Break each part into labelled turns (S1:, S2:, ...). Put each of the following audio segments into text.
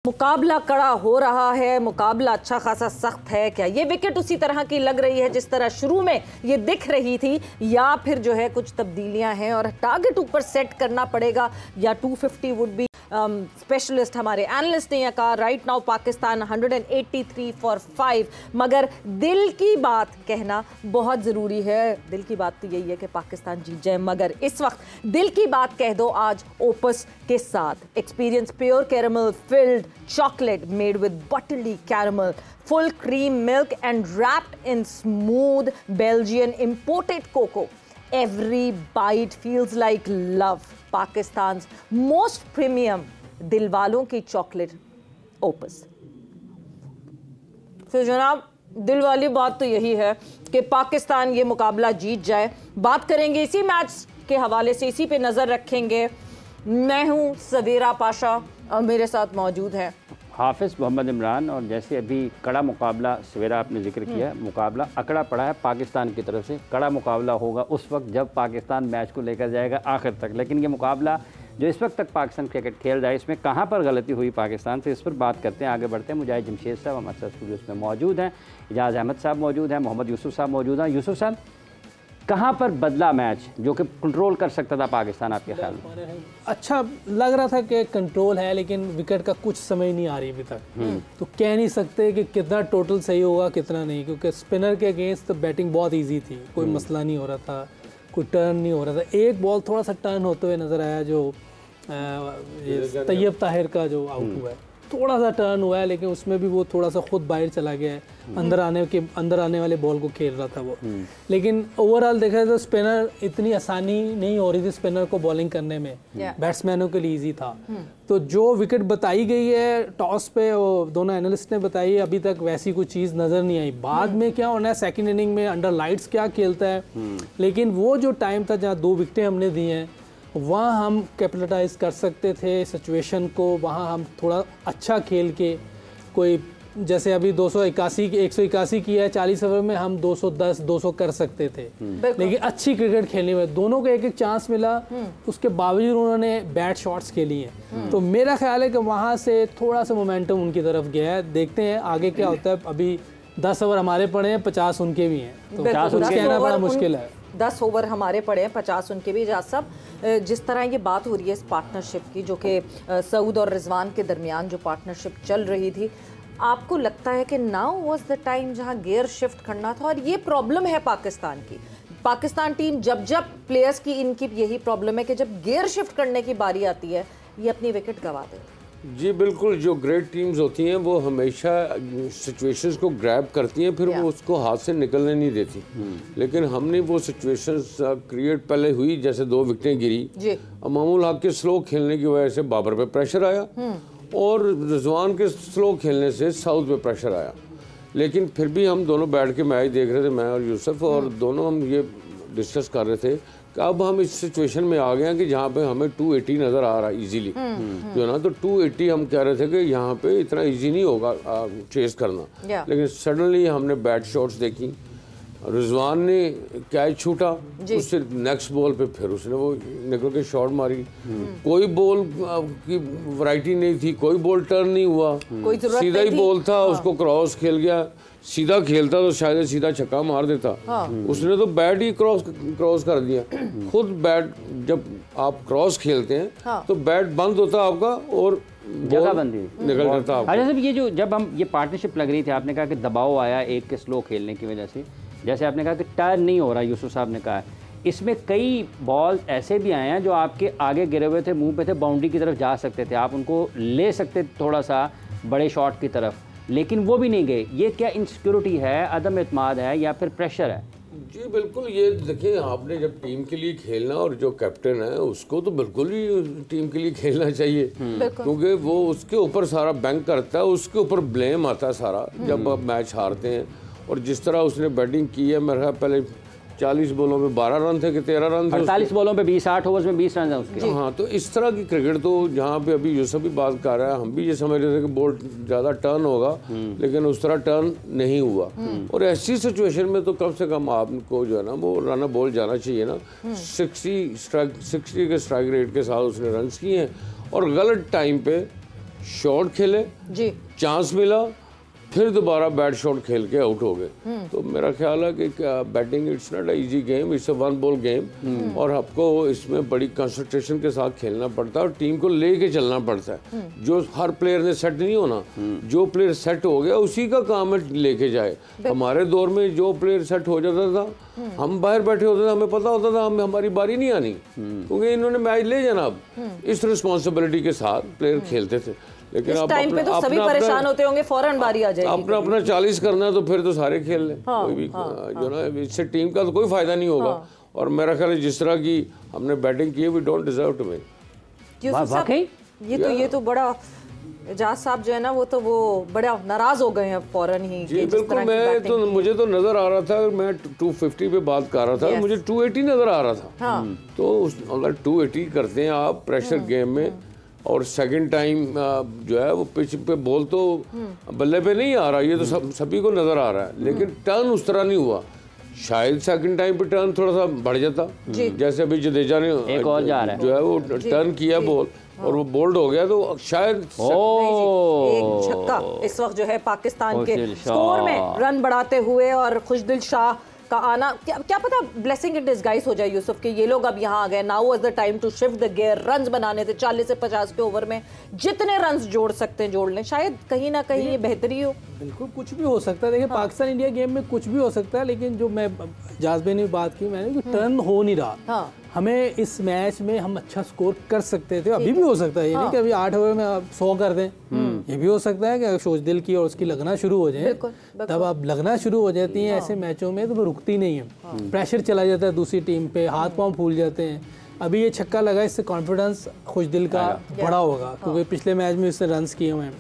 S1: मुकाबला कड़ा हो रहा है, मुकाबला अच्छा खासा सख्त है। क्या ये विकेट उसी तरह की लग रही है जिस तरह शुरू में ये दिख रही थी, या फिर जो है कुछ तब्दीलियां हैं और टारगेट ऊपर सेट करना पड़ेगा, या 250 वुड बी स्पेशलिस्ट हमारे एनालिस्ट ने यह कहा। राइट नाउ पाकिस्तान 183 फॉर 5, मगर दिल की बात कहना बहुत ज़रूरी है। दिल की बात तो यही है कि पाकिस्तान जीत जाए, मगर इस वक्त दिल की बात कह दो आज ओपस के साथ। Experience pure caramel field chocolate made with buttery caramel, full cream milk and wrapped in smooth Belgian imported cocoa. Every bite feels like love. Pakistan's most premium दिलवालों की चॉकलेट ओपस। तो जनाब दिल वाली बात तो यही है कि पाकिस्तान ये मुकाबला जीत जाए। बात करेंगे इसी मैच के हवाले से, इसी पे नज़र रखेंगे। मैं हूँ सवेरा पाशा और मेरे साथ मौजूद है
S2: हाफिज़ मोहम्मद इमरान। और जैसे अभी कड़ा मुकाबला सवेरा आपने जिक्र किया, मुकाबला अकड़ा पड़ा है पाकिस्तान की तरफ से। कड़ा मुकाबला होगा उस वक्त जब पाकिस्तान मैच को लेकर जाएगा आखिर तक, लेकिन ये मुकाबला जो इस वक्त तक पाकिस्तान क्रिकेट खेल रहा है, इसमें कहाँ पर गलती हुई पाकिस्तान से, इस पर बात करते हैं, आगे बढ़ते हैं। मुजाहिद जमशेद साहब हमारे साथ स्टूडियो में मौजूद हैं, इजाज़ अहमद साहब मौजूद हैं, मोहम्मद यूसुफ साहब मौजूद हैं। यूसुफ साहब, कहाँ पर बदला मैच जो कि कंट्रोल कर सकता था पाकिस्तान आपके ख्याल में?
S3: अच्छा लग रहा था कि कंट्रोल है, लेकिन विकेट का कुछ समय नहीं आ रही अभी तक, तो कह नहीं सकते कि कितना टोटल सही होगा कितना नहीं, क्योंकि स्पिनर के अगेंस्ट तो बैटिंग बहुत इजी थी, कोई मसला नहीं हो रहा था, कोई टर्न नहीं हो रहा था। एक बॉल थोड़ा सा टर्न होते हुए नज़र आया, जो तैयब ताहिर का जो आउट हुआ है, थोड़ा सा टर्न हुआ है, लेकिन उसमें भी वो थोड़ा सा खुद बाहर चला गया है, अंदर आने वाले बॉल को खेल रहा था वो। लेकिन ओवरऑल देखा तो स्पिनर इतनी आसानी नहीं हो रही थी स्पिनर को बॉलिंग करने में, बैट्समैनों के लिए इजी था। तो जो विकेट बताई गई है टॉस पे, वो दोनों एनालिस्ट ने बताई है, अभी तक वैसी कोई चीज़ नज़र नहीं आई। बाद में क्या होना है, सेकेंड इनिंग में अंडर लाइट्स क्या खेलता है, लेकिन वो जो टाइम था जहाँ 2 विकेटें हमने दी हैं, वहाँ हम कैपिटलाइज कर सकते थे सिचुएशन को। वहाँ हम थोड़ा अच्छा खेल के, कोई जैसे अभी 181 की है 40 ओवर में, हम 210 200 कर सकते थे, लेकिन अच्छी क्रिकेट खेलने में दोनों को एक एक चांस मिला, उसके बावजूद उन्होंने बैड शॉट्स खेली हैं। तो मेरा ख्याल है कि वहाँ से थोड़ा सा मोमेंटम उनकी तरफ गया है। देखते हैं आगे क्या होता है। अभी 10 ओवर हमारे पड़े हैं, 50 उनके भी हैं, तो 50 उनके कहना बड़ा मुश्किल है।
S1: 10 ओवर हमारे पड़े हैं, 50 उनके भी। इजाज़ साहब, जिस तरह ये बात हो रही है इस पार्टनरशिप की, जो कि सऊद और रिजवान के दरमियान जो पार्टनरशिप चल रही थी, आपको लगता है कि नाउ वाज द टाइम जहां गियर शिफ्ट करना था? और ये प्रॉब्लम है पाकिस्तान की, पाकिस्तान टीम जब प्लेयर्स की, इनकी यही प्रॉब्लम है कि जब गियर शिफ्ट करने की बारी आती है ये अपनी विकेट गंवा देते हैं।
S4: जी बिल्कुल, जो ग्रेट टीम्स होती हैं वो हमेशा सिचुएशंस को ग्रैब करती हैं, फिर वो उसको हाथ से निकलने नहीं देती। लेकिन हमने वो सिचुएशंस क्रिएट पहले हुई, जैसे 2 विकेटें गिरी, अमामुल हक के स्लो खेलने की वजह से बाबर पे प्रेशर आया, और रिजवान के स्लो खेलने से साउथ पे प्रेशर आया। लेकिन फिर भी हम दोनों बैठ के मैच देख रहे थे, मैं और यूसुफ, और दोनों हम ये डिस्कस कर रहे थे कि अब हम इस सिचुएशन में आ गए हैं कि जहाँ पे हमें 280 नज़र आ रहा है इजीली, जो ना, तो 280 हम कह रहे थे कि यहाँ पे इतना इजी नहीं होगा चेस करना। लेकिन सडनली हमने बैट शॉट्स देखी, रिजवान ने कैच छूटा, उससे नेक्स्ट बॉल पे फिर उसने वो निकल के शॉट मारी। कोई बॉल की वैरायटी नहीं थी, कोई बॉल टर्न नहीं हुआ, सीधा ही बॉल था, उसको क्रॉस खेल गया। सीधा खेलता तो शायद सीधा छक्का मार देता, उसने तो बैट ही क्रॉस कर दिया। खुद बैट जब आप क्रॉस खेलते हैं तो बैट बंद होता आपका और
S2: जगह बंदी
S4: निकल जाता आपका।
S2: अच्छा, ये जो जब हम ये पार्टनरशिप लग रही थी, आपने कहा कि दबाव आया एक के स्लो खेलने की वजह से, जैसे आपने कहा कि टर्न नहीं हो रहा, यूसुफ साहब ने कहा, इसमें कई बॉल ऐसे भी आए हैं जो आपके आगे गिरे हुए थे, मुंह पे थे, बाउंड्री की तरफ जा सकते थे, आप उनको ले सकते थोड़ा सा बड़े शॉट की तरफ, लेकिन वो भी नहीं गए। ये क्या इनसिक्योरिटी है, अदम एतमाद है, या फिर प्रेशर है?
S4: जी बिल्कुल, ये देखिए, आपने जब टीम के लिए खेलना, और जो कैप्टन है उसको तो बिल्कुल ही टीम के लिए खेलना चाहिए, क्योंकि वो उसके ऊपर सारा बैंक करता है, उसके ऊपर ब्लेम आता है सारा जब आप मैच हारते हैं। और जिस तरह उसने बैटिंग की है, मेरे ख्याल पहले 40 बॉलों में 12 रन थे कि 13 रन थे,
S2: 48 बॉलों पे 20, 8 ओवर्स में 20 रन है उसके।
S4: हाँ, तो इस तरह की क्रिकेट, तो जहाँ पे अभी यूसुफ भी बात कर रहा है, हम भी ये समझ रहे थे कि बॉल ज़्यादा टर्न होगा, लेकिन उस तरह टर्न नहीं हुआ। और ऐसी सिचुएशन में तो कम से कम आपको जो है ना वो रन बॉल जाना चाहिए ना। 60 के स्ट्राइक रेट के साथ उसने रन किए हैं, और गलत टाइम पे शॉट खेले,
S1: जी
S4: चांस मिला, फिर दोबारा बैट शॉट खेल के आउट हो गए। तो मेरा ख्याल है कि batting it's not a easy game, it's a one ball game, और आपको इसमें बड़ी कंसंट्रेशन के साथ खेलना पड़ता है और टीम को लेके चलना पड़ता है। जो हर प्लेयर ने सेट नहीं होना, जो प्लेयर सेट हो गया उसी का काम है लेके जाए। हमारे दौर में जो प्लेयर सेट हो जाता था, हम बाहर बैठे होते थे, हमें पता होता था हमारी बारी नहीं आनी, क्योंकि इन्होंने मैच ले जाना। अब इस रिस्पॉन्सिबिलिटी के साथ प्लेयर खेलते थे। लेकिन
S1: इस टाइम पे तो सभी परेशान होते होंगे, फौरन बारी आ जाएगी।
S4: अपना अपना 40 करना है तो फिर तो सारे खेल लें। कोई भी जो ना, इससे टीम का तो कोई फायदा नहीं होगा। और मेरा ख्याल है जिस तरह की हमने बैटिंग की है, we don't deserve to win.
S1: वाकई ये तो बड़ा एजाज साहब जो है ना, वो बड़ा नाराज हो गए हैं फौरन ही।
S4: जी बिल्कुल, मैं तो मुझे तो नजर आ रहा था, मैं 250 पे बात कर रहा था, मुझे 280 नजर आ रहा था। तो अगर 280 करते हैं आप प्रेशर गेम में, और सेकंड टाइम जो है वो पिच पे बॉल तो बल्ले पे नहीं आ रहा, ये तो सभी को नजर आ रहा है, लेकिन टर्न उस तरह नहीं हुआ। शायद सेकंड टाइम पे टर्न थोड़ा सा बढ़ जाता, जैसे अभी जडेजा ने
S2: एक और जा रहा है
S4: जो है वो टर्न किया बॉल और वो बोल्ड हो गया, तो शायद
S1: एक छक्का इस वक्त जो है पाकिस्तान के स्कोर में रन बढ़ाते हुए, और खुशदिल शाह का आना, क्या पता ब्लेसिंग इन डिस्गाइज हो जाए यूसुफ के ये लोग अब यहाँ आ गए। Now was the time to shift the gear, runs बनाने थे 40 से 50 के ओवर में, जितने रन्स जोड़ सकते हैं जोड़ लें, शायद कहीं ना कहीं ये बेहतरी हो।
S3: बिल्कुल कुछ भी हो सकता है। देखिए पाकिस्तान इंडिया गेम में कुछ भी हो सकता है, लेकिन जो मैं जाज़बे ने बात की मैंने कि टर्न हो नहीं रहा। हमें इस मैच में हम अच्छा स्कोर कर सकते थे, अभी भी हो सकता है, ये नहीं कि अभी 8 ओवर में आप 100 कर दें। ये भी हो सकता है कि खुशदिल की और उसकी लगना शुरू हो जाए, तब आप लगना शुरू हो जाती हैं ऐसे मैचों में तो वो रुकती नहीं है, प्रेशर चला जाता है दूसरी टीम पे, हाथ पांव फूल जाते हैं। अभी ये छक्का लगा, इससे कॉन्फिडेंस खुशदिल का बड़ा होगा, क्योंकि पिछले मैच में इसने रन्स किए हुए हैं।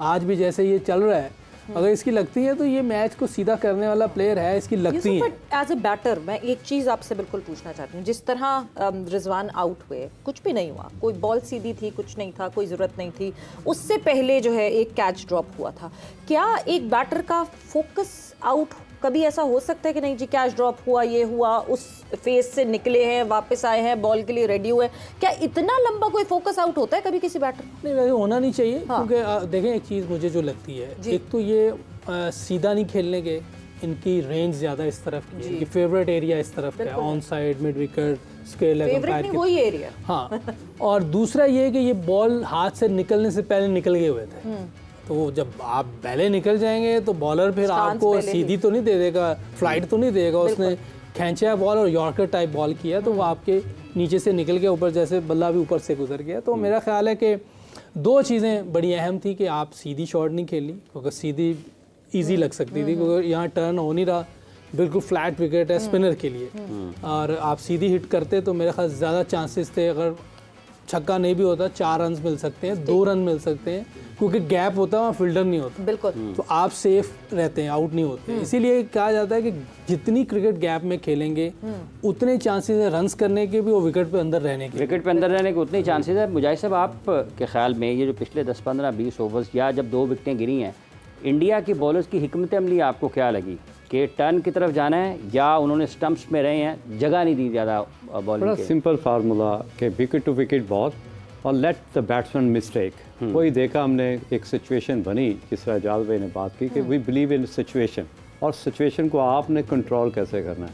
S3: आज भी जैसे ये चल रहा है, अगर इसकी लगती है तो ये मैच को सीधा करने वाला प्लेयर है, इसकी लगती है।
S1: एज ए बैटर मैं एक चीज़ आपसे बिल्कुल पूछना चाहती हूँ, जिस तरह रिजवान आउट हुए, कुछ भी नहीं हुआ, कोई बॉल सीधी थी, कुछ नहीं था, कोई ज़रूरत नहीं थी, उससे पहले जो है एक कैच ड्रॉप हुआ था। क्या एक बैटर का फोकस आउट कभी ऐसा हो सकता है कि नहीं जी कैच ड्रॉप हुआ, ये हुआ, उस फेज से निकले हैं, वापस आए हैं, बॉल के लिए रेडी हुए, क्या इतना लंबा कोई फोकस आउट होता है कभी किसी बैटर?
S3: नहीं, वैसे होना नहीं चाहिए। क्योंकि देखें एक चीज़ मुझे जो लगती है, एक तो ये सीधा नहीं खेलने के, इनकी रेंज ज़्यादा इस तरफ की है, इनकी फेवरेट एरिया इस तरफ का है, on side, mid wicket, square leg,
S1: वही एरिया।
S3: हाँ, और दूसरा ये कि ये बॉल हाथ से निकलने से पहले निकल गए हुए थे, तो जब आप पहले निकल जाएंगे तो बॉलर फिर आपको सीधी तो नहीं दे देगा, फ्लाइट तो नहीं देगा। उसने खींचा बॉल और यॉर्कर टाइप बॉल किया, तो वो आपके नीचे से निकल के ऊपर, जैसे बल्ला भी ऊपर से गुजर गया। तो मेरा ख्याल है कि दो चीज़ें बड़ी अहम थी कि आप सीधी शॉट नहीं खेली, क्योंकि सीधी ईजी लग सकती थी, क्योंकि यहाँ टर्न हो नहीं रहा, बिल्कुल फ्लैट विकेट है स्पिनर के लिए, और आप सीधी हिट करते तो मेरे ख्याल ज़्यादा चांसेस थे, अगर छक्का नहीं भी होता 4 रन मिल सकते हैं, 2 रन मिल सकते हैं, क्योंकि गैप होता है वहाँ फील्डर नहीं होता,
S1: बिल्कुल,
S3: तो आप सेफ रहते हैं, आउट नहीं होते। इसीलिए कहा जाता है कि जितनी क्रिकेट गैप में खेलेंगे उतने चांसेस है रन्स करने के भी और विकेट पे अंदर रहने के,
S2: विकेट पे अंदर रहने के उतने चांसेस है। मुजाहिद साहब, आप के ख्याल में ये जो पिछले 10, 15, 20 ओवर्स या जब 2 विकेटें गिरी हैं, इंडिया की बॉलर्स की हिकमत अमली आपको क्या लगी कि टर्न की तरफ जाना है, या उन्होंने स्टंप्स में रहे हैं, जगह नहीं दी ज़्यादा बॉलिंग के?
S5: सिंपल फार्मूला कि विकेट टू विकेट बॉल और लेट द बैट्समैन मिस्टेक। वही देखा हमने, एक सिचुएशन बनी, जिस तरह जाल भाई ने बात की कि वी बिलीव इन सिचुएशन, और सिचुएशन को आपने कंट्रोल कैसे करना है।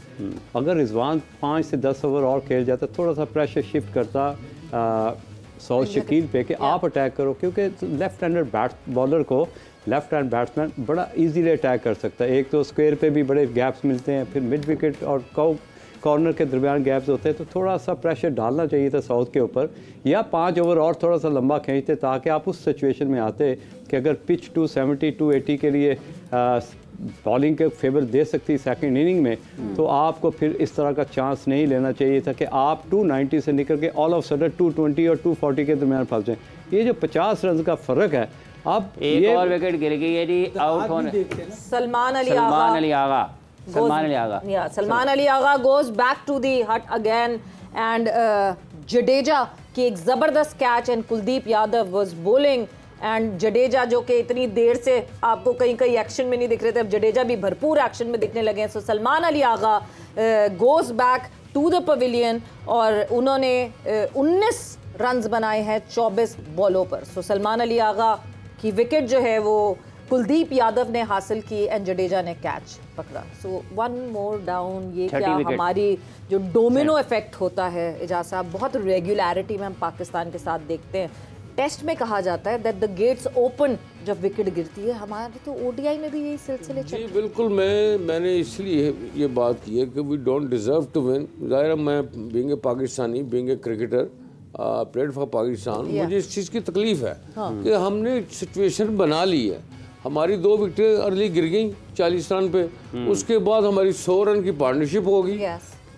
S5: अगर रिजवान 5 से 10 ओवर और खेल जाता, थोड़ा सा प्रेशर शिफ्ट करता सऊद शकील पे कि आप अटैक करो, क्योंकि लेफ्ट हैंडेड बॉलर को लेफ्ट हैंड बैट्समैन बड़ा इजीली अटैक कर सकता है। एक तो स्क्वायर पे भी बड़े गैप्स मिलते हैं, फिर मिड विकेट और कॉर्नर के दरमियान गैप्स होते हैं, तो थोड़ा सा प्रेशर डालना चाहिए था साउथ के ऊपर, या 5 ओवर और थोड़ा सा लंबा खींचते, ताकि आप उस सिचुएशन में आते कि अगर पिच 270, 280 के लिए बॉलिंग के फेवर दे सकती सेकंड इनिंग में, तो आपको फिर इस तरह का चांस नहीं लेना चाहिए था कि आप 290 से निकल के ऑल ऑफ सडन 220 और 240 के दरमियान फंस जाएं। ये जो 50 रन का फ़र्क है, अब
S2: एक और विकेट गिर गई है जी, आउट होने
S1: Salman Ali Agha goes back to the hut again, and Jadeja की एक ज़बरदस्त catch, and Kuldeep Yadav was bowling, and Jadeja जो कि इतनी देर से आपको कहीं एक्शन में नहीं दिख रहे थे, अब जडेजा भी भरपूर एक्शन में दिखने लगे हैं। So Salman Ali Agha goes back to the pavilion, और उन्होंने 19 रन्स बनाए हैं 24 बॉलों पर। सो सलमान अली आगा की विकेट जो है वो कुलदीप यादव ने हासिल की एंड जडेजा ने कैच पकड़ा। सो 1 मोर डाउन। ये क्या हमारी जो डोमिनो इफेक्ट होता है एजाज साहब, बहुत रेगुलरिटी में हम पाकिस्तान के साथ देखते हैं। टेस्ट में कहा जाता है दैट द गेट्स ओपन जब विकेट गिरती है। हमारे तो ओडीआई में भी यही सिलसिले चल रहे हैं।
S4: जी बिल्कुल, मैंने इसलिए ये बात की है कि we don't deserve to win. ज़ाहिर है मैं being a Pakistani, being a cricketer, played for Pakistan, मुझे इस चीज़ की तकलीफ है कि हमने सिचुएशन बना ली है। हमारी 2 विकेटें अर्ली गिर गई 40 रन पे, उसके बाद हमारी 100 रन की पार्टनरशिप हो गई।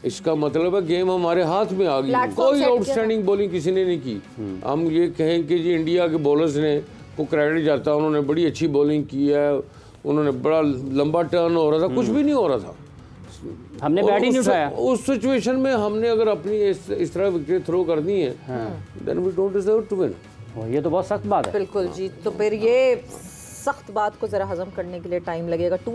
S4: इसका मतलब है गेम हमारे हाथ में आ गई। कोई आउटस्टैंडिंग बॉलिंग किसी ने नहीं की। हम ये कहें कि जी इंडिया के बॉलर्स ने को क्रेडिट जाता है, उन्होंने बड़ी अच्छी बॉलिंग की है, उन्होंने बड़ा लंबा टर्न हो रहा था, कुछ भी नहीं हो रहा था,
S2: हमने बैट ही नहीं उठाया।
S4: उस सिचुएशन में हमने अगर अपनी इस तरह विकेट थ्रो कर दी है, then we don't deserve to win.
S2: ये तो बहुत सख्त बात है।
S1: बिल्कुल जी। तो फिर ये सख्त बात को जरा हजम करने के लिए टाइम लगेगा।